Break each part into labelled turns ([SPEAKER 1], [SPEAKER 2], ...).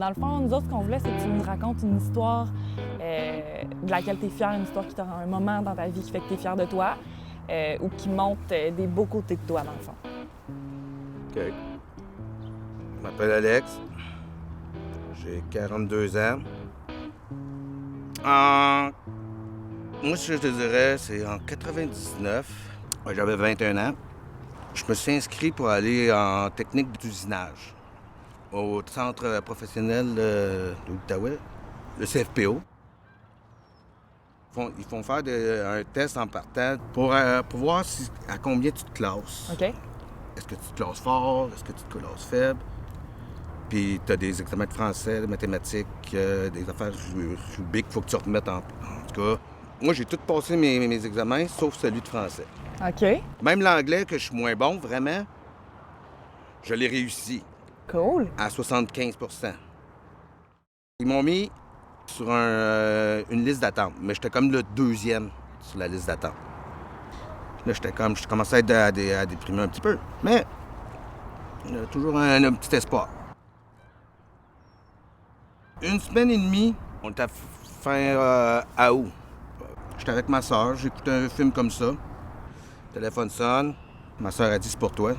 [SPEAKER 1] Dans le fond, nous autres, ce qu'on voulait, c'est que tu nous racontes une histoire de laquelle tu es fier, une histoire qui t'a un moment dans ta vie qui fait que tu es fier de toi ou qui montre des beaux côtés de toi, dans le fond.
[SPEAKER 2] OK. Je m'appelle Alex. J'ai 42 ans. Moi, ce que je te dirais, c'est en 99. J'avais 21 ans. Je me suis inscrit pour aller en technique d'usinage au centre professionnel de l'Outaouais, le CFPO. Ils font faire un test en partant pour voir à combien tu te classes.
[SPEAKER 1] OK?
[SPEAKER 2] Est-ce que tu te classes fort? Est-ce que tu te classes faible? Puis tu as des examens de français, de mathématiques, des affaires big qu'il faut que tu remettes en tout cas. Moi, j'ai tout passé mes examens, sauf celui de français.
[SPEAKER 1] OK.
[SPEAKER 2] Même l'anglais, que je suis moins bon, vraiment, je l'ai réussi.
[SPEAKER 1] Cool.
[SPEAKER 2] À 75 %. Ils m'ont mis sur une liste d'attente, mais j'étais comme le deuxième sur la liste d'attente. Là, je commençais à déprimer un petit peu, mais il y a toujours un petit espoir. Une semaine et demie, on était fin août. J'étais avec ma soeur, j'écoutais un film comme ça. Le téléphone sonne, ma soeur a dit « c'est pour toi ».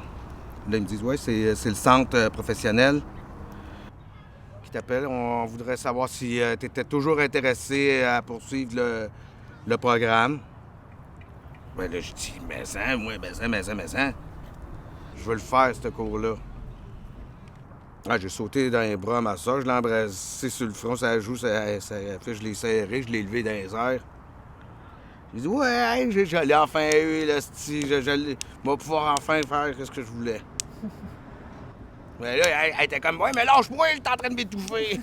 [SPEAKER 2] Là, ils me disent « ouais, c'est le centre professionnel qui t'appelle. On voudrait savoir si tu étais toujours intéressé à poursuivre le programme. » Ben là, je dis « mais ça, moi, mais ça. Je veux le faire, ce cours-là. » J'ai sauté dans les bras à ma soeur, je l'ai embrassé sur le front, ça joue, je l'ai serré, je l'ai levé dans les airs. J'ai dit « ouais, je l'ai enfin eu, là, je vais pouvoir enfin faire ce que je voulais. » Mais là, elle était comme « ouais, mais lâche-moi, j'étais en train de m'étouffer. »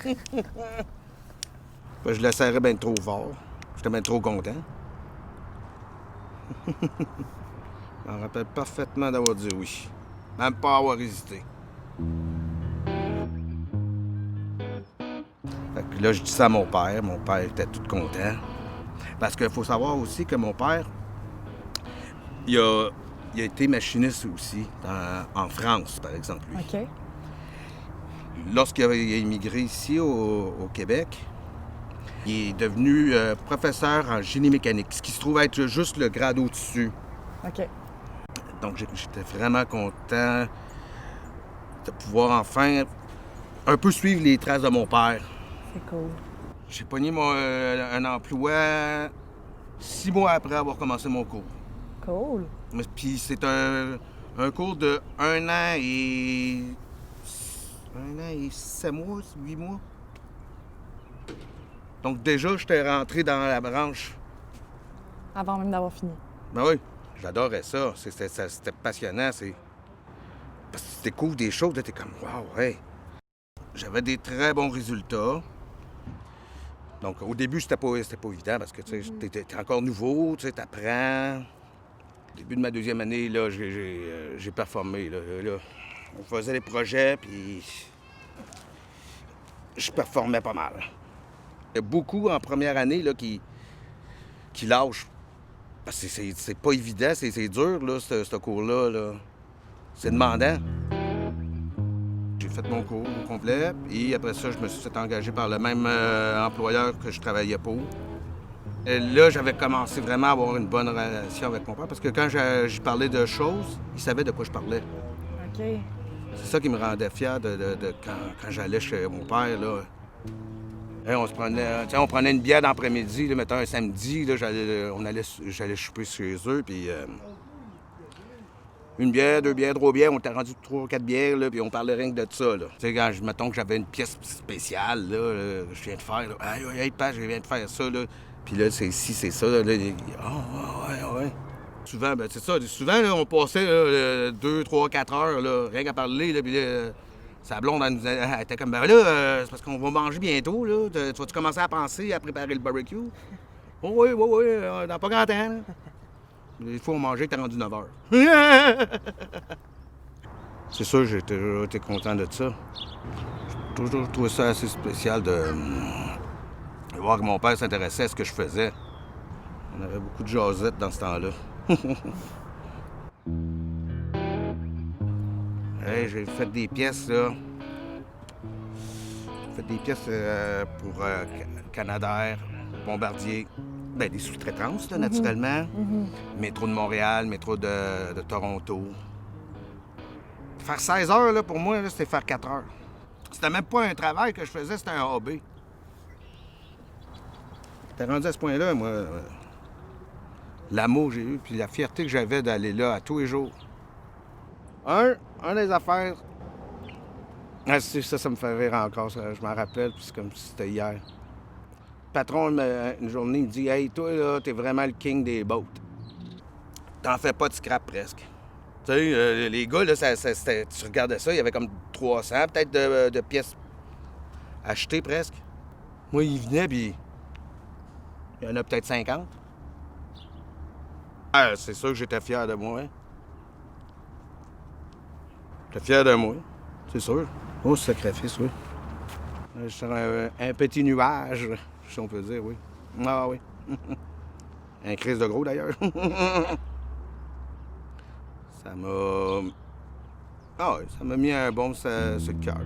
[SPEAKER 2] Je la serrais bien trop fort. J'étais bien trop content. Je me rappelle parfaitement d'avoir dit oui. Même pas avoir hésité. Fait que là, je dis ça à mon père. Mon père était tout content. Parce qu'il faut savoir aussi que mon père, il a été machiniste aussi en France, par exemple, lui.
[SPEAKER 1] OK.
[SPEAKER 2] Lorsqu'il a immigré ici au Québec, il est devenu professeur en génie mécanique, ce qui se trouve être juste le grade au-dessus.
[SPEAKER 1] OK.
[SPEAKER 2] Donc, j'étais vraiment content de pouvoir enfin un peu suivre les traces de mon père.
[SPEAKER 1] C'est cool.
[SPEAKER 2] J'ai pogné un emploi 6 mois après avoir commencé mon cours.
[SPEAKER 1] Cool.
[SPEAKER 2] Puis c'est un cours de 1 an et 7 mois, 8 mois. Donc déjà, j'étais rentré dans la branche.
[SPEAKER 1] Avant même d'avoir fini.
[SPEAKER 2] Ben oui, j'adorais ça. C'était passionnant. Parce que tu découvres des choses, là, t'es comme « wow, ouais ». J'avais des très bons résultats. Donc au début, c'était pas évident parce que tu sais, t'es encore nouveau, tu sais, t'apprends. Au début de ma deuxième année, là, j'ai performé. Là. On faisait des projets, puis je performais pas mal. Il y a beaucoup en première année là, qui lâchent. Parce que c'est pas évident, c'est dur, là, ce cours-là. Là. C'est demandant. J'ai fait mon cours au complet, et après ça, je me suis fait engager par le même employeur que je travaillais pour. Et là, j'avais commencé vraiment à avoir une bonne relation avec mon père, parce que quand j'y parlais de choses, il savait de quoi je parlais.
[SPEAKER 1] OK.
[SPEAKER 2] C'est ça qui me rendait fier quand j'allais chez mon père, là. Hey, on prenait une bière d'après-midi, là, mettons un samedi, là, j'allais souper chez eux, puis une bière, 2 bières, 3 bières, on était rendu 3 ou 4 bières, là, puis on parlait rien que de ça, là. Tu sais, quand mettons que j'avais une pièce spéciale, là, je viens de faire, là, hey, Pat, je viens de faire ça, là. Puis là, c'est ci, c'est ça, là, ouais. Souvent, ben c'est ça, souvent, là, on passait 2, 3, 4 heures, là, rien qu'à parler, là, puis là, sa blonde, elle était comme, ben là, c'est parce qu'on va manger bientôt, là. Tu vas-tu commencer à penser à préparer le barbecue? Oh, oui, dans pas grand temps, là. Des fois, on mangeait, t'es rendu 9 heures. C'est sûr, j'ai toujours été content de ça. J'ai toujours trouvé ça assez spécial de voir que mon père s'intéressait à ce que je faisais. On avait beaucoup de jasettes dans ce temps-là. Hey, j'ai fait des pièces, là. J'ai fait des pièces pour Canadair, Bombardier. Bien, des sous-traitances, là, naturellement. Métro de Montréal, métro de Toronto. Faire 16 heures, là, pour moi, là, c'était faire 4 heures. C'était même pas un travail que je faisais, c'était un hobby. J'étais rendu à ce point-là, moi. L'amour que j'ai eu, puis la fierté que j'avais d'aller là à tous les jours. Un des affaires... Ah, ça me fait rire encore, ça, je m'en rappelle, puis c'est comme si c'était hier. Le patron, une journée, il me dit « Hey, toi, là, t'es vraiment le king des boats. T'en fais pas de scrap, presque. » Tu sais, les gars, là, tu regardais ça, il y avait comme 300 peut-être de pièces achetées, presque. Moi, il venait, puis il y en a peut-être 50. Ah, c'est sûr que j'étais fier de moi. Hein? J'étais fier de moi, c'est sûr. Oh, sacrifice, oui. Je suis sur un petit nuage, si on peut dire, oui. Ah oui. Un crise de gros, d'ailleurs. Ça m'a... Ah oui, ça m'a mis un bon sur le cœur.